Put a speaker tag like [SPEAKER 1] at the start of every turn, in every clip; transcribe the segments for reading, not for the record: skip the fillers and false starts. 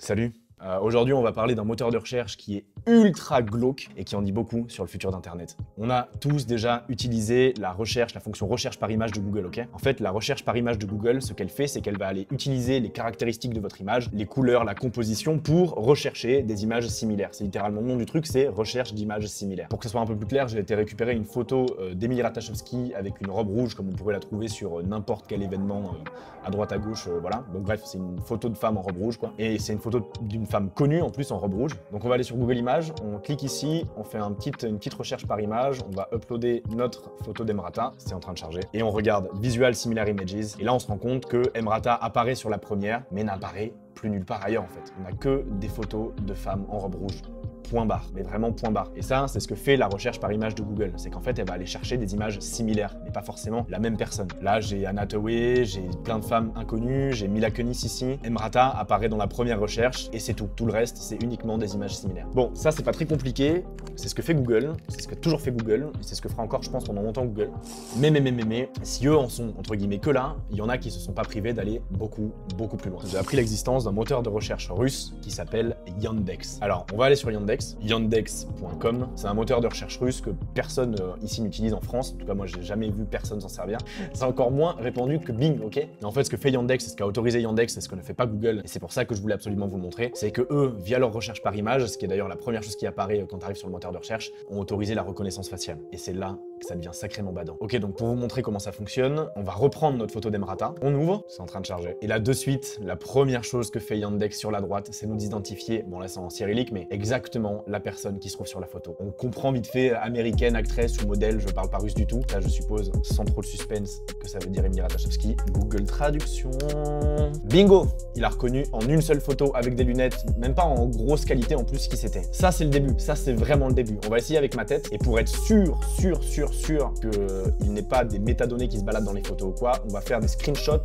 [SPEAKER 1] Salut. Aujourd'hui, on va parler d'un moteur de recherche qui est ultra glauque et qui en dit beaucoup sur le futur d'Internet. On a tous déjà utilisé la fonction recherche par image de Google, ok? En fait, la recherche par image de Google, ce qu'elle fait, c'est qu'elle va aller utiliser les caractéristiques de votre image, les couleurs, la composition, pour rechercher des images similaires. C'est littéralement le nom du truc, c'est recherche d'images similaires. Pour que ce soit un peu plus clair, j'ai été récupérer une photo d'Emily Ratajkowski avec une robe rouge, comme on pourrait la trouver sur n'importe quel événement à droite à gauche, voilà. Donc bref, c'est une photo de femme en robe rouge, quoi. Et c'est une photo d'une femme connue en plus en robe rouge. Donc on va aller sur Google Images, on clique ici, on fait une petite recherche par image, on va uploader notre photo d'Emrata, c'est en train de charger, et on regarde Visual Similar Images, et là on se rend compte que Emrata apparaît sur la première, mais n'apparaît plus nulle part ailleurs en fait. On n'a que des photos de femmes en robe rouge. Point barre, mais vraiment point barre. Et ça, c'est ce que fait la recherche par image de Google. C'est qu'en fait, elle va aller chercher des images similaires, mais pas forcément la même personne. Là, j'ai Anna Hathaway, j'ai plein de femmes inconnues, j'ai Mila Kunis ici. Emrata apparaît dans la première recherche, et c'est tout. Tout le reste, c'est uniquement des images similaires. Bon, ça, c'est pas très compliqué. C'est ce que fait Google, c'est ce que toujours fait Google, et c'est ce que fera encore, je pense, pendant longtemps Google. Mais, si eux en sont, entre guillemets, que là, il y en a qui se sont pas privés d'aller beaucoup plus loin. J'ai appris l'existence d'un moteur de recherche russe qui s'appelle Yandex. Alors, on va aller sur Yandex. Yandex.com, c'est un moteur de recherche russe que personne ici n'utilise en France. En tout cas, moi, j'ai jamais vu personne s'en servir. C'est encore moins répandu que Bing, ok? Et en fait, ce que fait Yandex, c'est ce qu'a autorisé Yandex, c'est ce que ne fait pas Google. Et c'est pour ça que je voulais absolument vous le montrer. C'est que eux, via leur recherche par image, ce qui est d'ailleurs la première chose qui apparaît quand tu arrives sur le moteur de recherche, ont autorisé la reconnaissance faciale. Et c'est là que ça devient sacrément badant. Ok, donc pour vous montrer comment ça fonctionne, on va reprendre notre photo d'Emrata. On ouvre, c'est en train de charger. Et là, de suite, la première chose que fait Yandex sur la droite, c'est nous identifier, bon là c'est en cyrillique, mais exactement la personne qui se trouve sur la photo. On comprend vite fait américaine, actrice ou modèle, je parle pas russe du tout. Là, je suppose, sans trop de suspense, que ça veut dire Emily Ratajkowski. Google Traduction. Bingo! Il a reconnu en une seule photo avec des lunettes, même pas en grosse qualité en plus qui c'était. Ça, c'est le début. Ça, c'est vraiment le début. On va essayer avec ma tête. Et pour être sûr qu'il n'y ait pas des métadonnées qui se baladent dans les photos ou quoi, on va faire des screenshots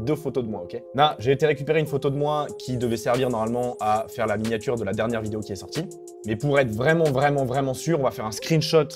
[SPEAKER 1] de photos de moi, ok? Là, j'ai été récupérer une photo de moi qui devait servir normalement à faire la miniature de la dernière vidéo qui est sortie. Mais pour être vraiment sûr, on va faire un screenshot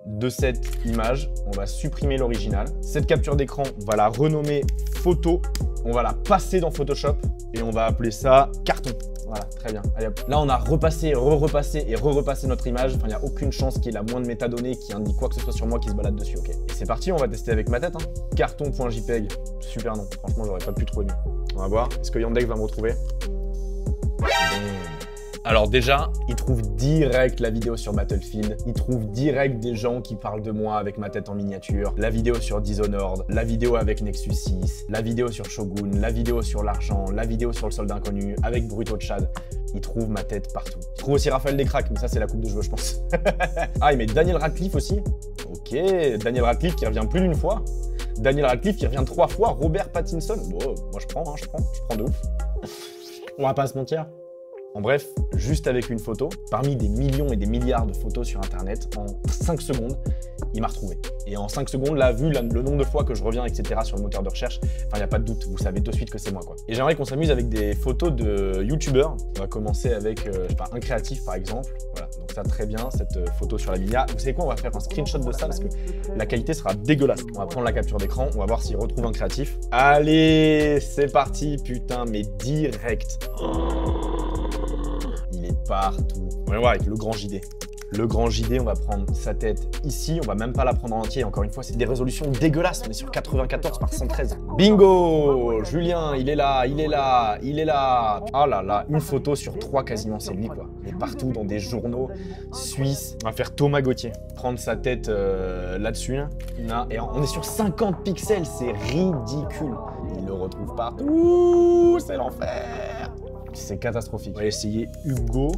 [SPEAKER 1] de cette image. On va supprimer l'original. Cette capture d'écran, on va la renommer photo. On va la passer dans Photoshop et on va appeler ça carton. Voilà, très bien. Allez hop. Là, on a repassé, repassé notre image. Enfin, il n'y a aucune chance qu'il y ait la moindre métadonnée qui indique quoi que ce soit sur moi qui se balade dessus, ok? Et c'est parti, on va tester avec ma tête. Hein. Carton.jpg, super nom. Franchement, j'aurais pas pu trop mieux. On va voir. Est-ce que Yandex va me retrouver? Alors déjà, il trouve direct la vidéo sur Battlefield, il trouve direct des gens qui parlent de moi avec ma tête en miniature, la vidéo sur Dishonored, la vidéo avec Nexus 6, la vidéo sur Shogun, la vidéo sur l'argent, la vidéo sur le soldat inconnu, avec Bruto de Chad. Il trouve ma tête partout. Il trouve aussi Raphaël Descraques, mais ça c'est la coupe de cheveux, je pense. Ah, il met Daniel Radcliffe aussi. Ok, Daniel Radcliffe qui revient plus d'une fois. Daniel Radcliffe qui revient 3 fois. Robert Pattinson. Bon, moi je prends, je prends de ouf. On va pas se mentir. En bref, juste avec une photo, parmi des millions et des milliards de photos sur Internet, en 5 secondes, il m'a retrouvé. Et en 5 secondes, là, vu le nombre de fois que je reviens, etc. sur le moteur de recherche, enfin, il n'y a pas de doute, vous savez tout de suite que c'est moi, quoi. Et j'aimerais qu'on s'amuse avec des photos de youtubeurs. On va commencer avec, je sais pas, un créatif, par exemple. Voilà, donc ça, très bien, cette photo sur la Mia. Vous savez quoi, on va faire un screenshot de ça, parce que la qualité sera dégueulasse. On va prendre la capture d'écran, on va voir s'il retrouve un créatif. Allez, c'est parti, putain, mais direct. Il est partout. On va voir avec le grand JD. Le grand JD, on va prendre sa tête ici, on va même pas la prendre en entier. Encore une fois, c'est des résolutions dégueulasses. On est sur 94 par 113. Bingo! Julien, il est là, il est là, il est là. Ah là là, une photo sur 3 quasiment, c'est lui quoi. Il est partout dans des journaux suisses. On va faire Thomas Gauthier. Prendre sa tête là-dessus. Là. Et on est sur 50 pixels, c'est ridicule. Il le retrouve partout, c'est l'enfer. C'est catastrophique. On va essayer Hugo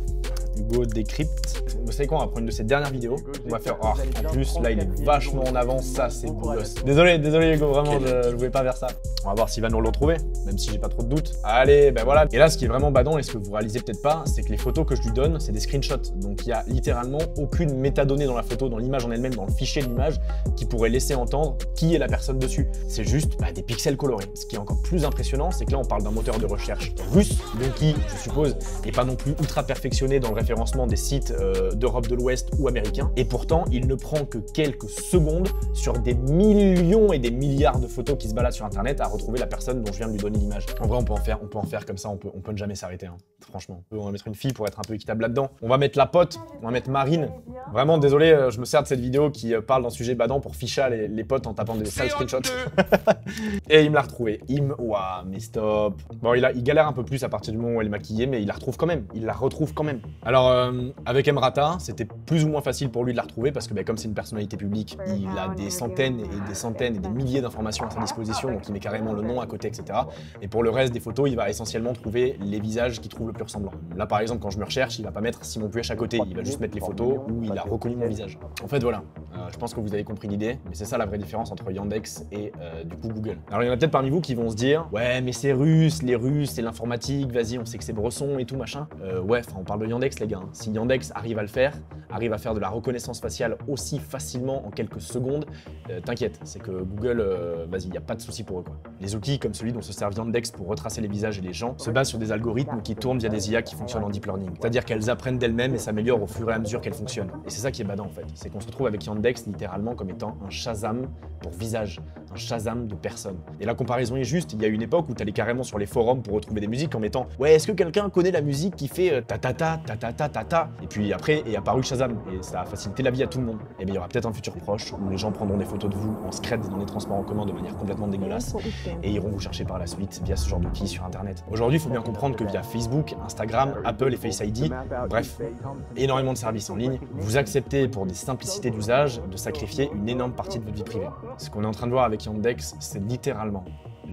[SPEAKER 1] Decrypt. Vous savez quoi, on va prendre une de ses dernières vidéos. On va faire... Oh, en plus, là, il est vachement en avance. Ça, c'est beau gosse. Désolé Hugo, vraiment, je voulais pas faire ça. On va voir s'il va nous le retrouver, même si j'ai pas trop de doutes. Allez, ben voilà. Et là, ce qui est vraiment badant, et ce que vous réalisez peut-être pas, c'est que les photos que je lui donne, c'est des screenshots. Donc, il y a littéralement aucune métadonnée dans la photo, dans l'image en elle-même, dans le fichier de l'image, qui pourrait laisser entendre qui est la personne dessus. C'est juste des pixels colorés. Ce qui est encore plus impressionnant, c'est que là, on parle d'un moteur de recherche russe, donc qui, je suppose, n'est pas non plus ultra perfectionné dans le référencement des sites d'Europe de l'Ouest ou américains. Et pourtant, il ne prend que quelques secondes sur des millions et des milliards de photos qui se baladent sur Internet à retrouver la personne dont je viens de lui donner l'image. En vrai, on peut en faire comme ça, on peut ne jamais s'arrêter, hein, franchement. On va mettre une fille pour être un peu équitable là-dedans. On va mettre la pote, on va mettre Marine. Vraiment, désolé, je me sers de cette vidéo qui parle d'un sujet badant pour ficher les potes en tapant des sales screenshots. Et il me l'a retrouvé. Ouah, mais stop. Bon, il galère un peu plus à partir du moment où elle est maquillée, mais il la retrouve quand même. Il la retrouve quand même. Alors, avec Emrata, c'était plus ou moins facile pour lui de la retrouver parce que comme c'est une personnalité publique, il a des centaines et des milliers d'informations à sa disposition, donc il met carrément le nom à côté, etc. Et pour le reste des photos, il va essentiellement trouver les visages qu'il trouve le plus ressemblant. Là, par exemple, quand je me recherche, il va pas mettre Simon Puech à côté, il va juste mettre les photos où il a reconnu mon visage. En fait, voilà. Je pense que vous avez compris l'idée, mais c'est ça la vraie différence entre Yandex et du coup Google. Alors, il y en a peut-être parmi vous qui vont se dire « Ouais, mais c'est russe, les Russes, c'est l'informatique, vas-y, on sait que c'est Bresson et tout, machin. » Ouais, enfin, on parle de Yandex, les gars. Si Yandex arrive à le faire, arrive à faire de la reconnaissance faciale aussi facilement en quelques secondes, t'inquiète, c'est que Google, vas-y, il n'y a pas de souci pour eux, quoi. Les outils comme celui dont se sert Yandex pour retracer les visages et les gens se basent sur des algorithmes qui tournent via des IA qui fonctionnent en deep learning. C'est-à-dire qu'elles apprennent d'elles-mêmes et s'améliorent au fur et à mesure qu'elles fonctionnent. Et c'est ça qui est badant en fait. C'est qu'on se retrouve avec Yandex littéralement comme étant un Shazam pour visage, un Shazam de personnes. Et la comparaison est juste, il y a une époque où t'allais carrément sur les forums pour retrouver des musiques en mettant « Ouais, est-ce que quelqu'un connaît la musique qui fait ta-ta-ta, ta-ta-ta, ta-ta » Et puis après est apparu Shazam et ça a facilité la vie à tout le monde. Et bien il y aura peut-être un futur proche où les gens prendront des photos de vous en scred dans les transports en commun de manière complètement dégueulasse et iront vous chercher par la suite via ce genre d'outils sur Internet. Aujourd'hui, il faut bien comprendre que via Facebook, Instagram, Apple et Face ID, bref, énormément de services en ligne, vous acceptez pour des simplicités d'usage de sacrifier une énorme partie de votre vie privée. Ce qu'on est en train de voir avec Yandex, c'est littéralement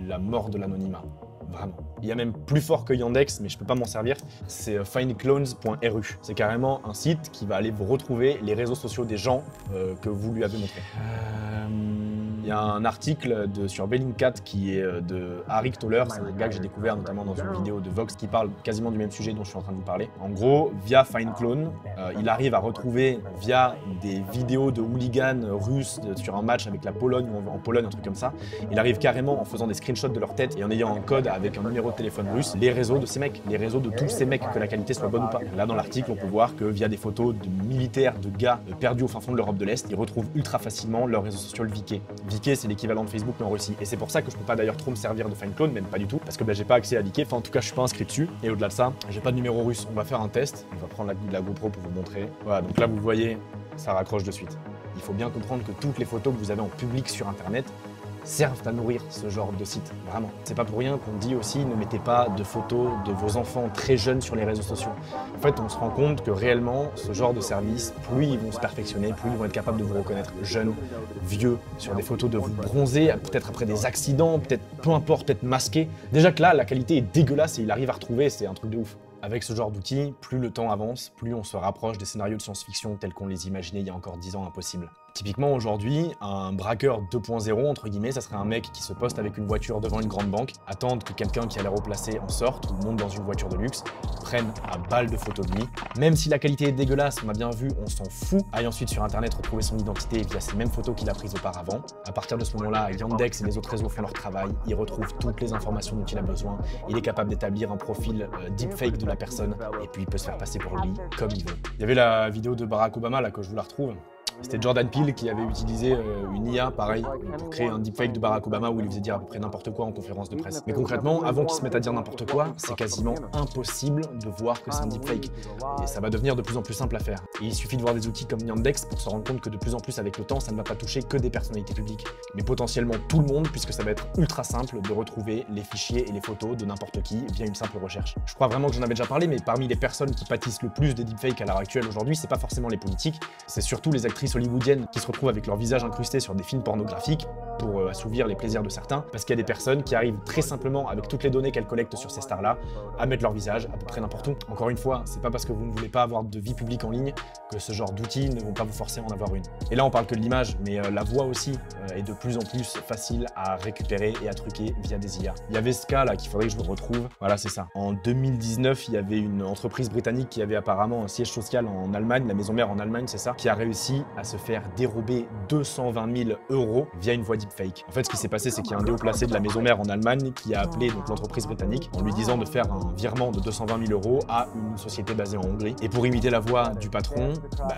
[SPEAKER 1] la mort de l'anonymat. Vraiment. Il y a même plus fort que Yandex, mais je peux pas m'en servir, c'est findclones.ru. C'est carrément un site qui va aller vous retrouver les réseaux sociaux des gens que vous lui avez montrés. Il y a un article sur Bellingcat qui est de Arik Toller, c'est un gars que j'ai découvert notamment dans une vidéo de Vox qui parle quasiment du même sujet dont je suis en train de vous parler. En gros, via FindClone, il arrive à retrouver via des vidéos de hooligans russes sur un match avec la Pologne ou en Pologne, un truc comme ça, il arrive carrément en faisant des screenshots de leur tête et en ayant un code avec un numéro de téléphone russe, les réseaux de ces mecs, les réseaux de tous ces mecs, que la qualité soit bonne ou pas. Là dans l'article, on peut voir que via des photos de militaires, de gars perdus au fin fond de l'Europe de l'Est, ils retrouvent ultra facilement leurs réseaux sociaux le Vk. Vk, c'est l'équivalent de Facebook mais en Russie. Et c'est pour ça que je peux pas d'ailleurs trop me servir de FindClone, même pas du tout, parce que j'ai pas accès à Vk. Enfin, en tout cas, je suis pas inscrit dessus. Et au-delà de ça, j'ai pas de numéro russe. On va faire un test. On va prendre la GoPro pour vous montrer. Voilà, donc là, vous voyez, ça raccroche de suite. Il faut bien comprendre que toutes les photos que vous avez en public sur Internet servent à nourrir ce genre de site, vraiment. C'est pas pour rien qu'on dit aussi ne mettez pas de photos de vos enfants très jeunes sur les réseaux sociaux. En fait, on se rend compte que réellement, ce genre de service, plus ils vont se perfectionner, plus ils vont être capables de vous reconnaître jeunes, vieux, sur des photos de vous bronzés, peut-être après des accidents, peut-être, peu importe, peut-être masqués. Déjà que là, la qualité est dégueulasse et il arrive à retrouver, c'est un truc de ouf. Avec ce genre d'outils, plus le temps avance, plus on se rapproche des scénarios de science-fiction tels qu'on les imaginait il y a encore 10 ans impossibles. Typiquement aujourd'hui, un braqueur 2.0 entre guillemets, ça serait un mec qui se poste avec une voiture devant une grande banque, attendre que quelqu'un qui a l'air au placé en sorte ou monte dans une voiture de luxe, prenne à balle de photos de lui. Même si la qualité est dégueulasse, on a bien vu, on s'en fout. Aille ensuite sur internet retrouver son identité via ces mêmes photos qu'il a prises auparavant. À partir de ce moment-là, Yandex et les autres réseaux font leur travail, ils retrouvent toutes les informations dont il a besoin, il est capable d'établir un profil deepfake de la personne et puis il peut se faire passer pour lui comme il veut. Il y avait la vidéo de Barack Obama là que je vous la retrouve. C'était Jordan Peele qui avait utilisé une IA, pareil, pour créer un deepfake de Barack Obama où il faisait dire à peu près n'importe quoi en conférence de presse. Mais concrètement, avant qu'il se mette à dire n'importe quoi, c'est quasiment impossible de voir que c'est un deepfake. Et ça va devenir de plus en plus simple à faire. Et il suffit de voir des outils comme Yandex pour se rendre compte que de plus en plus avec le temps, ça ne va pas toucher que des personnalités publiques, mais potentiellement tout le monde, puisque ça va être ultra simple de retrouver les fichiers et les photos de n'importe qui via une simple recherche. Je crois vraiment que j'en avais déjà parlé, mais parmi les personnes qui pâtissent le plus des deepfakes à l'heure actuelle aujourd'hui, c'est pas forcément les politiques, c'est surtout les actrices hollywoodiennes qui se retrouvent avec leur visage incrusté sur des films pornographiques pour assouvir les plaisirs de certains, parce qu'il y a des personnes qui arrivent très simplement, avec toutes les données qu'elles collectent sur ces stars-là, à mettre leur visage à peu près n'importe où. Encore une fois, c'est pas parce que vous ne voulez pas avoir de vie publique en ligne que ce genre d'outils ne vont pas vous forcer à en avoir une. Et là, on parle que de l'image, mais la voix aussi est de plus en plus facile à récupérer et à truquer via des IA. Il y avait ce cas là qu'il faudrait que je vous retrouve. Voilà, c'est ça. En 2019, il y avait une entreprise britannique qui avait apparemment un siège social en Allemagne, la maison mère en Allemagne, c'est ça, qui a réussi à se faire dérober 220 000 € via une voix deepfake. arnaque. En fait, ce qui s'est passé, c'est qu'il y a un des hauts placés de la maison mère en Allemagne qui a appelé donc l'entreprise britannique en lui disant de faire un virement de 220 000 € à une société basée en Hongrie. Et pour imiter la voix du patron,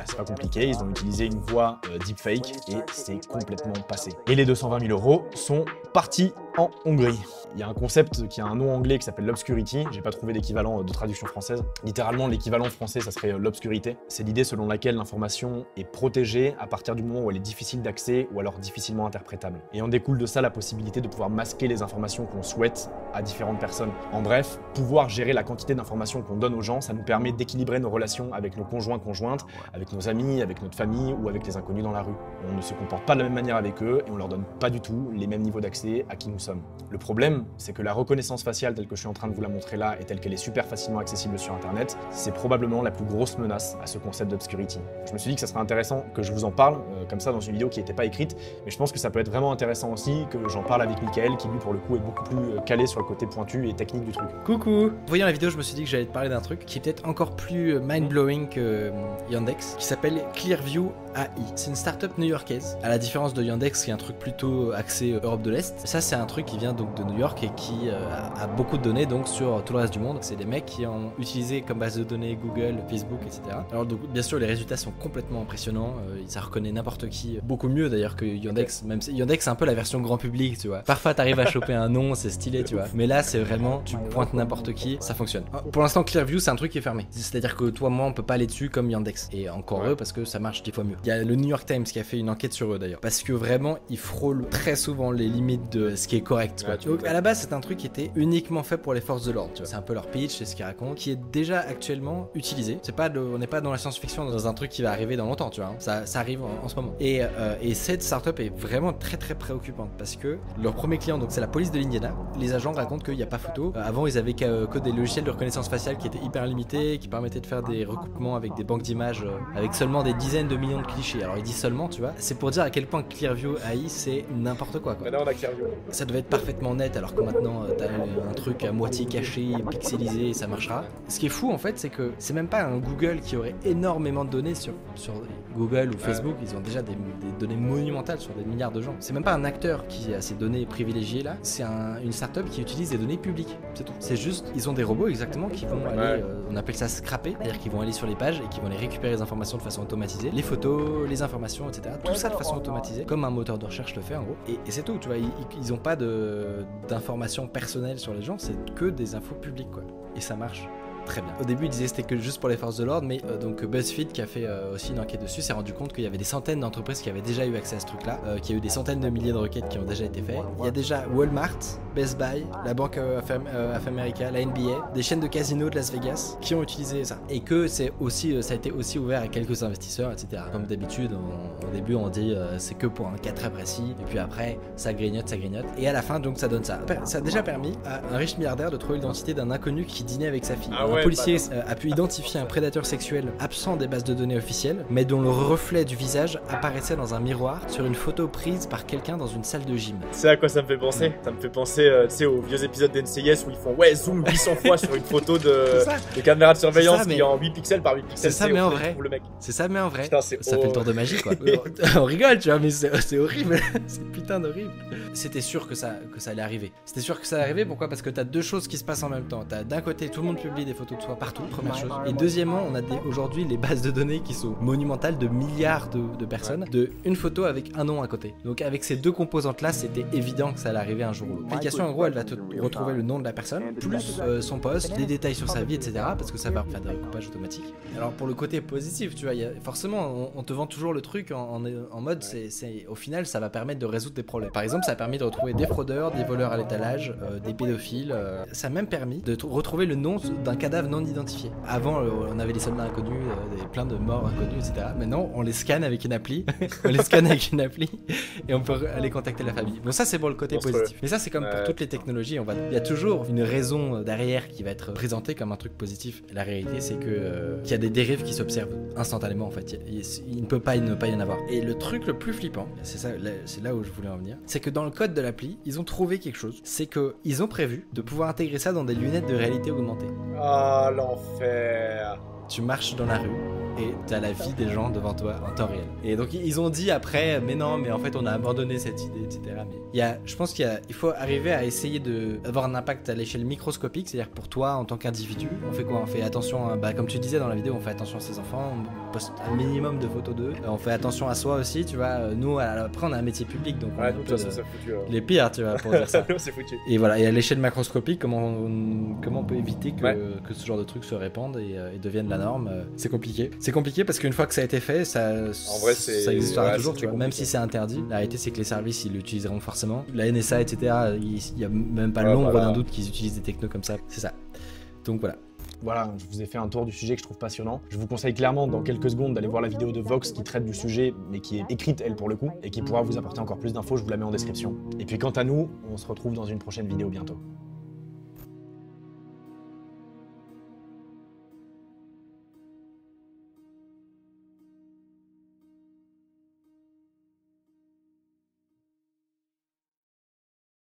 [SPEAKER 1] c'est pas compliqué, ils ont utilisé une voix deepfake et c'est complètement passé. Et les 220 000 € sont partis en Hongrie. Il y a un concept qui a un nom anglais qui s'appelle l'obscurity. J'ai pas trouvé d'équivalent de traduction française. Littéralement, l'équivalent français, ça serait l'obscurité. C'est l'idée selon laquelle l'information est protégée à partir du moment où elle est difficile d'accès ou alors difficilement interprétable. Et en découle de ça la possibilité de pouvoir masquer les informations qu'on souhaite à différentes personnes. En bref, pouvoir gérer la quantité d'informations qu'on donne aux gens, ça nous permet d'équilibrer nos relations avec nos conjoints, conjointes, avec nos amis, avec notre famille ou avec les inconnus dans la rue. On ne se comporte pas de la même manière avec eux et on leur donne pas du tout les mêmes niveaux d'accès à qui nous sommes. Le problème, c'est que la reconnaissance faciale telle que je suis en train de vous la montrer là et telle qu'elle est super facilement accessible sur Internet, c'est probablement la plus grosse menace à ce concept d'obscurity. Je me suis dit que ça serait intéressant que je vous en parle, comme ça dans une vidéo qui n'était pas écrite, mais je pense que ça peut être vraiment intéressant aussi que j'en parle avec Mickaël, qui lui pour le coup est beaucoup plus calé sur le côté pointu et technique du truc.
[SPEAKER 2] Coucou! Voyant la vidéo, je me suis dit que j'allais te parler d'un truc qui est peut-être encore plus mind-blowing que Yandex, qui s'appelle Clearview AI. C'est une startup new-yorkaise, à la différence de Yandex qui est un truc plutôt axé Europe de l'Est. Ça, c'est un truc qui vient donc de New York et qui a beaucoup de données donc sur tout le reste du monde. C'est des mecs qui ont utilisé comme base de données Google, Facebook, etc. Alors donc, bien sûr, les résultats sont complètement impressionnants. Ça reconnaît n'importe qui, beaucoup mieux d'ailleurs que Yandex. Même si Yandex c'est un peu la version grand public, tu vois. Parfois, t'arrives à choper un nom, c'est stylé, tu vois. Mais là, c'est vraiment, tu pointes n'importe qui, ça fonctionne. Pour l'instant, Clearview, c'est un truc qui est fermé. C'est-à-dire que toi, moi, on peut pas aller dessus comme Yandex. Et encore eux, parce que ça marche 10 fois mieux. Il y a le New York Times qui a fait une enquête sur eux d'ailleurs, parce que vraiment, ils frôlent très souvent les limites de ce qui est correct, quoi. Donc, à la base, c'est un truc qui était uniquement fait pour les forces de l'ordre. C'est un peu leur pitch, c'est ce qu'ils racontent, qui est déjà actuellement utilisé. C'est pas on n'est pas dans la science-fiction, dans un truc qui va arriver dans longtemps, tu vois. Ça arrive en ce moment. Et cette startup est vraiment très très préoccupante parce que leur premier client, donc c'est la police de l'Indiana. Les agents racontent qu'il n'y a pas photo. Avant, ils avaient que des logiciels de reconnaissance faciale qui étaient hyper limités, qui permettaient de faire des recoupements avec des banques d'images avec seulement des dizaines de millions de clichés. Alors, ils disent seulement, tu vois. C'est pour dire à quel point Clearview AI, c'est n'importe quoi.
[SPEAKER 1] Maintenant, on a Clearview.
[SPEAKER 2] Ça devait être parfaitement net, alors que maintenant, t'as un truc à moitié caché, pixelisé, et ça marchera. Ce qui est fou, en fait, c'est que c'est même pas un Google qui aurait énormément de données sur Google ou Facebook. Ils ont déjà des données monumentales sur des milliards de gens. C'est même pas un acteur qui a ces données privilégiées là. C'est une startup qui utilise des données publiques. C'est tout. C'est juste, ils ont des robots exactement qui vont aller, on appelle ça scraper, c'est-à-dire qu'ils vont aller sur les pages et qui vont aller récupérer les informations de façon automatisée, les photos, les informations, etc. Tout ça de façon automatisée, comme un moteur de recherche le fait en gros. Et c'est tout, tu vois. Ils ont pas d'informations personnelles sur les gens, c'est que des infos publiques, quoi. Et ça marche très bien. Au début, ils disaient que c'était que juste pour les forces de l'ordre, mais donc BuzzFeed qui a fait aussi une enquête dessus s'est rendu compte qu'il y avait des centaines d'entreprises qui avaient déjà eu accès à ce truc-là, qu'il y a eu des centaines de milliers de requêtes qui ont déjà été faites. Il y a déjà Walmart, Best Buy, la Banque of America, la NBA, des chaînes de casinos de Las Vegas qui ont utilisé ça. Et que c'est aussi, ça a été aussi ouvert à quelques investisseurs, etc. Comme d'habitude, au début, on dit c'est que pour un cas très précis, et puis après, ça grignote, et à la fin, donc ça donne ça. Ça a déjà permis à un riche milliardaire de trouver l'identité d'un inconnu qui dînait avec sa fille. Un policier a pu identifier un prédateur sexuel absent des bases de données officielles, mais dont le reflet du visage apparaissait dans un miroir sur une photo prise par quelqu'un dans une salle de gym.
[SPEAKER 1] C'est à quoi ça me fait penser? Ça me fait penser tu sais, aux vieux épisodes d'NCIS où ils font zoom 800 fois sur une photo de caméra de surveillance qui est en 8 pixels par 8 pixels.
[SPEAKER 2] C'est ça, mais en vrai. C'est ça, mais en vrai. Putain, ça fait le tour de magie, quoi. On rigole, tu vois, mais c'est horrible. C'est putain d'horrible. C'était sûr que ça allait arriver. C'était sûr que ça allait arriver. Pourquoi? Parce que t'as deux choses qui se passent en même temps. T'as d'un côté, tout le monde publie des photos de soi partout, première chose. Et deuxièmement, on a aujourd'hui les bases de données qui sont monumentales de milliards de personnes, de une photo avec un nom à côté. Donc avec ces deux composantes-là, c'était évident que ça allait arriver un jour ou l'autre. L'application, en gros, elle va te retrouver le nom de la personne, plus son poste, des détails sur sa vie, etc. Parce que ça va faire des recoupages automatiques. Alors pour le côté positif, tu vois, forcément, on te vend toujours le truc en mode, au final, ça va permettre de résoudre des problèmes. Par exemple, ça a permis de retrouver des fraudeurs, des voleurs à l'étalage, des pédophiles. Ça a même permis de retrouver le nom d'un cadavre non identifié. Avant, on avait des soldats inconnus, plein de morts inconnus, etc. Maintenant, on les scanne avec une appli. Et on peut aller contacter la famille. Bon, ça, c'est pour le côté positif. Mais ça, c'est comme pour toutes les technologies. Il y a toujours une raison derrière qui va être présentée comme un truc positif. La réalité, c'est qu'il y a des dérives qui s'observent instantanément, en fait. Il ne peut pas ne pas y en avoir. Et le truc le plus flippant, c'est là où je voulais en venir, c'est que dans le code de l'appli, ils ont trouvé quelque chose. C'est qu'ils ont prévu de pouvoir intégrer ça dans des lunettes de réalité augmentée.
[SPEAKER 1] Ah, l'enfer.
[SPEAKER 2] Tu marches dans la rue, et t'as la vie des gens devant toi en temps réel. Et donc ils ont dit après, mais non, mais en fait on a abandonné cette idée, etc. Mais je pense qu'il faut arriver à essayer d'avoir un impact à l'échelle microscopique, c'est-à-dire que pour toi en tant qu'individu, on fait quoi? On fait attention, comme tu disais dans la vidéo, on fait attention à ses enfants, on poste un minimum de photos d'eux, on fait attention à soi aussi, tu vois. Nous après on a un métier public, donc
[SPEAKER 1] Ouais, donc ça c'est foutu.
[SPEAKER 2] les pires, tu vois, pour dire ça.
[SPEAKER 1] C'est foutu.
[SPEAKER 2] Et voilà, et à l'échelle macroscopique, comment on peut éviter que ce genre de trucs se répandent et deviennent la norme? C'est compliqué. C'est compliqué parce qu'une fois que ça a été fait, ça existera toujours, tu vois, même si c'est interdit. La réalité, c'est que les services, ils l'utiliseront forcément. La NSA, etc., il n'y a même pas l'ombre d'un doute qu'ils utilisent des technos comme ça. C'est ça. Donc voilà.
[SPEAKER 1] Voilà, je vous ai fait un tour du sujet que je trouve passionnant. Je vous conseille clairement dans quelques secondes d'aller voir la vidéo de Vox qui traite du sujet, mais qui est écrite elle pour le coup, et qui pourra vous apporter encore plus d'infos, je vous la mets en description. Et puis quant à nous, on se retrouve dans une prochaine vidéo bientôt.